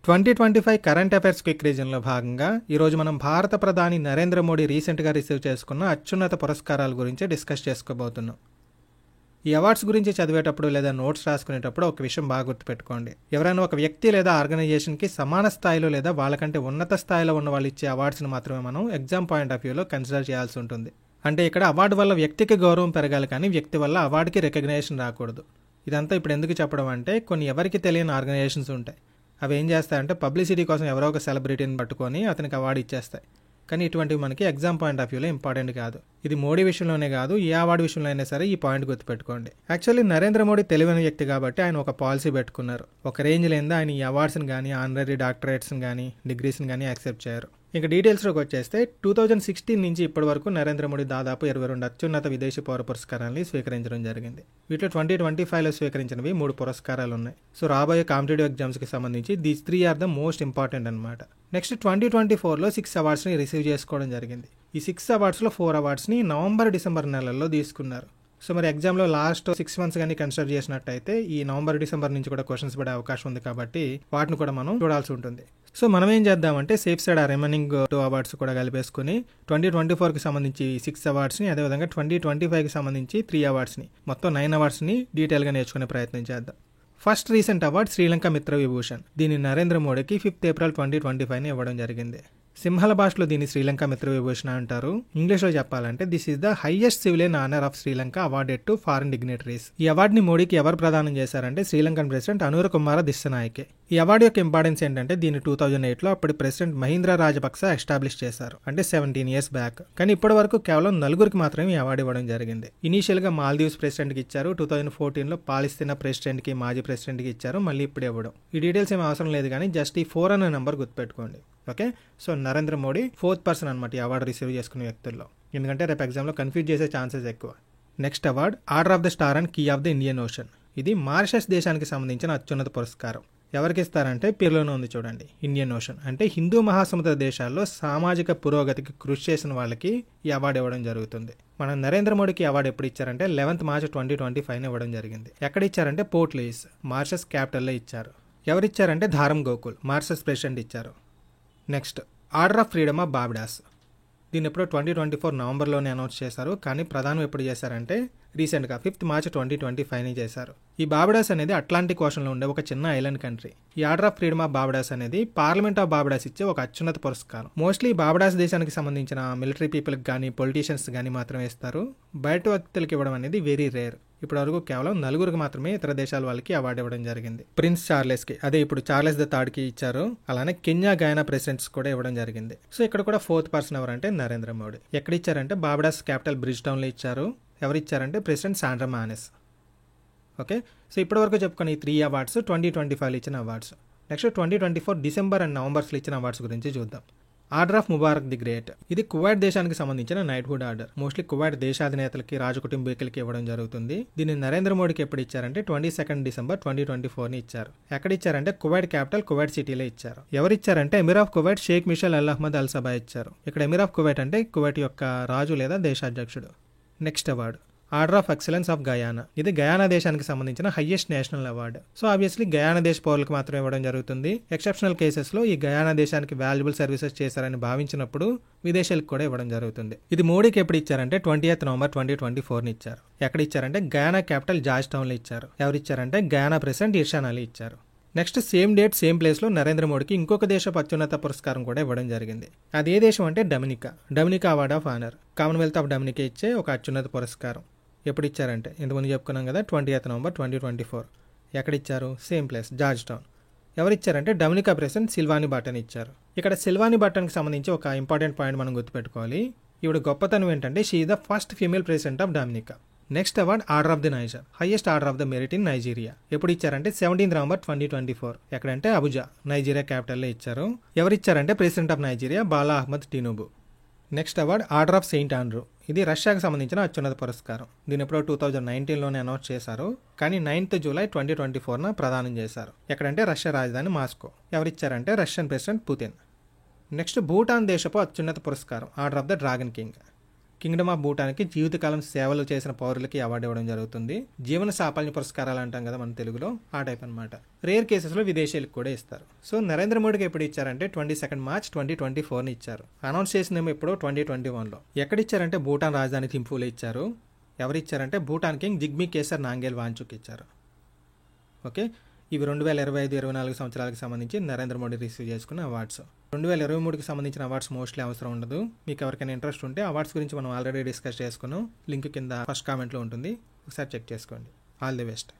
2025 current affairs quick రీజన్లో భాగంగా ఈరోజు మనం భారత ప్రధాని నరేంద్ర మోడీ రీసెంట్గా రిసీవ్ చేసుకున్న అత్యున్నత పురస్కారాల గురించి డిస్కస్ చేసుకోబోతున్నాం. ఈ అవార్డ్స్ గురించి చదివేటప్పుడు లేదా నోట్స్ రాసుకునేటప్పుడు ఒక విషయం బాగా గుర్తుపెట్టుకోండి. ఎవరైనా ఒక వ్యక్తి లేదా ఆర్గనైజేషన్కి సమాన స్థాయిలో లేదా వాళ్ళకంటే ఉన్నత స్థాయిలో ఉన్న వాళ్ళు ఇచ్చే అవార్డ్స్ని మాత్రమే మనం ఎగ్జామ్ పాయింట్ ఆఫ్ వ్యూలో కన్సిడర్ చేయాల్సి ఉంటుంది. అంటే ఇక్కడ అవార్డు వల్ల వ్యక్తికి గౌరవం పెరగాలి, కానీ వ్యక్తి వల్ల అవార్డుకి రికగ్నేషన్ రాకూడదు. ఇదంతా ఇప్పుడు ఎందుకు చెప్పడం అంటే, కొన్ని ఎవరికి తెలియని ఆర్గనైజేషన్స్ ఉంటాయి. అవి ఏం చేస్తాయంటే పబ్లిసిటీ కోసం ఎవరో ఒక సెలబ్రిటీని పట్టుకొని అతనికి అవార్డు ఇచ్చేస్తాయి. కానీ ఇటువంటివి మనకి ఎగ్జామ్ పాయింట్ ఆఫ్ వ్యూలో ఇంపార్టెంట్ కాదు. ఇది మోడీ విషయంలోనే కాదు, ఏ అవార్డు విషయంలో అయినా సరే ఈ పాయింట్ గుర్తుపెట్టుకోండి. యాక్చువల్లీ నరేంద్ర మోడీ తెలివైన వ్యక్తి కాబట్టి ఆయన ఒక పాలసీ పెట్టుకున్నారు. ఒక రేంజ్ లేదా ఆయన ఈ అవార్డ్స్ని కానీ, ఆనరీ డాక్టరేట్స్ని కానీ, డిగ్రీస్ని కానీ యాక్సెప్ట్ చేయరు. ఇంకా డీటెయిల్స్లోకి వచ్చేస్తే 2016 నుంచి ఇప్పటి వరకు నరేంద్ర మోడీ దాదాపు 22 అత్యున్నత విదేశీ పౌర పురస్కారాన్ని స్వీకరించడం జరిగింది. వీటిలో 2025లో స్వీకరించినవి 3 పురస్కారాలు ఉన్నాయి. సో రాబోయే కాంపిటేటివ్ ఎగ్జామ్స్కి సంబంధించి these 3 are the most important అనమాట. నెక్స్ట్ 2024లో 6 అవార్డ్స్ని రిసీవ్ చేసుకోవడం జరిగింది. ఈ 6 అవార్డ్స్లో 4 అవార్డ్స్ని నవంబర్-డిసెంబర్ నెలల్లో తీసుకున్నారు. సో మరి ఎగ్జామ్లో లాస్ట్ 6 మంత్స్ కానీ కన్సిడర్ చేసినట్టయితే ఈ నవంబర్-డిసెంబర్ నుంచి కూడా క్వశ్చన్స్ పడే అవకాశం ఉంది కాబట్టి వాటిని కూడా మనం చూడాల్సి ఉంటుంది. సో మనం ఏం చేద్దామంటే సేఫ్ సైడ్ ఆ రిమైనింగ్ 2 అవార్డ్స్ కూడా కలిపేసుకుని 2024కి సంబంధించి 6 అవార్డ్స్ని, అదేవిధంగా 2025కి సంబంధించి 3 అవార్డ్స్ని, మొత్తం 9 అవార్డ్స్ని డీటెయిల్గా నేర్చుకునే ప్రయత్నం చేద్దాం. ఫస్ట్ రీసెంట్ అవార్డ్ శ్రీలంక మిత్ర విభూషణ్. దీన్ని నరేంద్ర మోడీకి 5 ఏప్రిల్ 2025 ఇవ్వడం జరిగింది. సింహళ భాషలో దీన్ని శ్రీలంక మిత్ర విభూషణ అంటారు. ఇంగ్లీష్లో చెప్పాలంటే this is the highest civilian honour of Sri Lanka awarded to foreign dignitaries. ఈ అవార్డుని మోడీకి ఎవరు ప్రదానం చేశారంటే శ్రీలంకన్ ప్రెసిడెంట్ అనుర కుమార దిస్సనాయకే. ఈ అవార్డు యొక్క ఇంపార్టెన్స్ ఏంటంటే దీన్ని 2008లో అప్పటి ప్రెసిడెంట్ మహీంద్ర రాజపక్స ఎస్టాబ్లిష్ చేశారు, అంటే 17 years బ్యాక్. కానీ ఇప్పటి వరకు కేవలం 4 మాత్రమే ఈ అవార్డు ఇవ్వడం జరిగింది. ఇనీషియల్ గా మాల్దీవ్స్ ప్రెసిడెంట్కి ఇచ్చారు, 2014లో పాలస్తీనా ప్రెసిడెంట్కి, మాజీ ప్రెసిడెంట్కి ఇచ్చారు, మళ్ళీ ఇప్పుడు ఇవ్వడం. ఈ డీటెయిల్స్ ఏం అవసరం లేదు, కానీ జస్ట్ ఈ 4 అనే నెంబర్ గుర్తుపెట్టుకోండి. Okay, so Narendra Modi 4th person అనమాట ఈ అవార్డు రిసీవ్ చేసుకునే వ్యక్తుల్లో, ఎందుకంటే రేపు ఎగ్జామ్లో కన్ఫ్యూజ్ చేసే ఛాన్సెస్ ఎక్కువ. Next award order of the star and key of the Indian Ocean. ఇది మారిషస్ దేశానికి సంబంధించిన అత్యున్నత పురస్కారం. ఎవరికి ఇస్తారంటే పేరులోనే ఉంది చూడండి, ఇండియన్ ఓషన్. అంటే హిందూ మహాసముద్ర దేశాల్లో సామాజిక పురోగతికి కృషి చేసిన వాళ్ళకి ఈ అవార్డు ఇవ్వడం జరుగుతుంది. మన నరేంద్ర మోడీకి అవార్డు ఎప్పుడు ఇచ్చారంటే 11th March 2025 ఇవ్వడం జరిగింది. ఎక్కడ ఇచ్చారంటే పోర్ట్ లూయిస్, మారిషస్ క్యాపిటల్లో ఇచ్చారు. ఎవరిచ్చారంటే ధారం గోకుల్, మారిషస్ ప్రెసిడెంట్ ఇచ్చారు. Next order of freedom of Barbados. దీన్ని ఎప్పుడో 2024 నవంబర్లోనే అనౌన్స్ చేశారు, కానీ ప్రధానం ఎప్పుడు చేశారంటే రీసెంట్గా 5th March 2025 చేశారు. ఈ బార్బడాస్ అనేది అట్లాంటిక్ ఓషన్లో ఉండే ఒక చిన్న ఐలాండ్ కంట్రీ. ఈ order of freedom of Barbados అనేది పార్లమెంట్ ఆఫ్ బార్బడాస్ ఇచ్చే ఒక అత్యున్నత పురస్కారం. మోస్ట్లీ బార్బడాస్ దేశానికి సంబంధించిన మిలిటరీ పీపుల్కి కానీ, పొలిటీషియన్స్ కానీ మాత్రమే ఇస్తారు. బయట వ్యక్తులకి ఇవ్వడం అనేది వెరీ రేర్. ఇప్పటి వరకు కేవలం 4 మాత్రమే ఇతర దేశాల వాళ్ళకి అవార్డు ఇవ్వడం జరిగింది. ప్రిన్స్ చార్లెస్కి, అదే ఇప్పుడు చార్లెస్ ద థర్డ్కి ఇచ్చారు. అలానే కెన్యా, గయానా ప్రెసిడెంట్స్ కూడా ఇవ్వడం జరిగింది. సో ఇక్కడ కూడా 4th పర్సన్ ఎవరంటే నరేంద్ర మోడీ. ఎక్కడ ఇచ్చారంటే బార్బడాస్ క్యాపిటల్ బ్రిడ్జ్ టౌన్లో ఇచ్చారు. ఎవరు ఇచ్చారంటే ప్రెసిడెంట్ సాండ్రా మానెస్. ఓకే, సో ఇప్పటివరకు చెప్పుకున్న ఈ 3 అవార్డ్స్ 2025లో ఇచ్చిన అవార్డ్స్. నెక్స్ట్ 2024 డిసెంబర్ అండ్ నవంబర్స్లో ఇచ్చిన అవార్డ్స్ గురించి చూద్దాం. Order of Mubarak the great. ఇది కువైట్ దేశానికి సంబంధించిన నైట్హుడ్ ఆర్డర్. మోస్ట్లీ కువైట్ దేశాధినేతలకి, రాజకుటుంబీకులకి ఇవ్వడం జరుగుతుంది. దీన్ని నరేంద్ర మోడీకి ఎప్పుడు ఇచ్చారంటే 22 డిసెంబర్ 2024 ఇచ్చారు. ఎక్కడ ఇచ్చారంటే కువైట్ క్యాపిటల్ కువైట్ సిటీలో ఇచ్చారు. ఎవరు ఇచ్చారంటే emir of Kuwait sheikh Mishal al Ahmad al Sabah ఇచ్చారు. ఇక్కడ ఎమిర్ ఆఫ్ కువైట్ అంటే కువైట్ యొక్క రాజు లేదా దేశాధ్యక్షుడు. Next award order of excellence of Guyana. ఇది గయానా దేశానికి సంబంధించిన highest national award. So obviously Guyana దేశ పౌరులకు మాత్రమే ఇవ్వడం జరుగుతుంది. ఎక్సెప్షనల్ కేసెస్లో ఈ గయానా దేశానికి వాల్యుబుల్ సర్వీసెస్ చేశారని భావించినప్పుడు విదేశాలకు కూడా ఇవ్వడం జరుగుతుంది. ఇది మోడీకి ఎప్పుడు ఇచ్చారంటే 20th November 2024 ఇచ్చారు. ఎక్కడ ఇచ్చారంటే గయానా క్యాపిటల్ జార్జ్ టౌన్లో ఇచ్చారు. ఎవరు ఇచ్చారంటే గయానా ప్రెసిడెంట్ ఇర్షాన్ అలీ ఇచ్చారు. నెక్స్ట్ సేమ్ డేట్ సేమ్ ప్లేస్లో నరేంద్ర మోడీకి ఇంకొక దేశపు అత్యున్నత పురస్కారం కూడా ఇవ్వడం జరిగింది. అది ఏ దేశం అంటే Dominica. Dominica award of honour, Commonwealth of Dominica ఇచ్చే ఒక అత్యున్నత పురస్కారం. ఎప్పుడు ఇచ్చారంటే ఇంతకుముందు చెప్పుకున్నాం కదా, 20th November 2024. ఎక్కడ ఇచ్చారు? Same place, George town. ఎవరు ఇచ్చారంటే డొమినికా ప్రెసిడెంట్ సిల్వానీ బటన్ ఇచ్చారు. ఇక్కడ సిల్వానీ బటన్కి సంబంధించి ఒక ఇంపార్టెంట్ పాయింట్ మనం గుర్తుపెట్టుకోవాలి. ఈవిడ గొప్పతనం ఏంటంటే she is the first female president of Dominica. Next award order of the niger, highest order of the merit in Nigeria. ఎప్పుడు ఇచ్చారంటే 17th November 2024. ఎక్కడంటే అబుజా, నైజీరియా క్యాపిటల్లో ఇచ్చారు. ఎవరు ఇచ్చారంటే president of Nigeria Bola Ahmed Tinubu. Next award order of Saint Andrew. ఇది రష్యాకు సంబంధించిన అత్యున్నత పురస్కారం. దీని ఎప్పుడో 2019లోనే అనౌన్స్ చేశారు, కానీ 9th July 2024 ప్రదానం చేశారు. ఎక్కడంటే రష్యా రాజధాని మాస్కో. ఎవరిచ్చారంటే Russian president Putin. Next Bhutan దేశపు అత్యున్నత పురస్కారం order of the dragon king. Kingdom of భూటాన్కి జీవితకాలం సేవలు చేసిన పౌరులకి అవార్డు ఇవ్వడం జరుగుతుంది. జీవన సాఫల్య పురస్కారాలు అంటాం కదా మన తెలుగులో, ఆ టైప్ అనమాట. రేర్ కేసెస్లో విదేశీయులకు కూడా ఇస్తారు. సో నరేంద్ర మోడీకి ఎప్పుడు ఇచ్చారంటే 22 మార్చ్ 2024 ఇచ్చారు. అనౌన్స్ చేసిందేమో ఇప్పుడు 2021లో. ఎక్కడిచ్చారంటే భూటాన్ రాజధాని థింఫూలో ఇచ్చారు. ఎవరిచ్చారంటే భూటాన్ కింగ్ జిగ్మీ కేసర్ నాంగేల్ వాంచుక్ ఇచ్చారు. ఓకే, ఇవి 2025-24 సంవత్సరాలకు సంబంధించి నరేంద్ర మోడీ రిసీవ్ చేసుకున్న అవార్డ్స్. 2023కి సంబంధించిన అవార్డ్స్ మోస్ట్లీ అవసరం ఉండదు. మీకు ఎవరికైనా ఇంట్రెస్ట్ ఉంటే అవార్డ్స్ గురించి మనం ఆల్రెడీ డిస్కస్ చేసుకున్నాం. లింక్ కింద ఫస్ట్ కామెంట్లో ఉంటుంది, ఒకసారి చెక్ చేసుకోండి. All the best.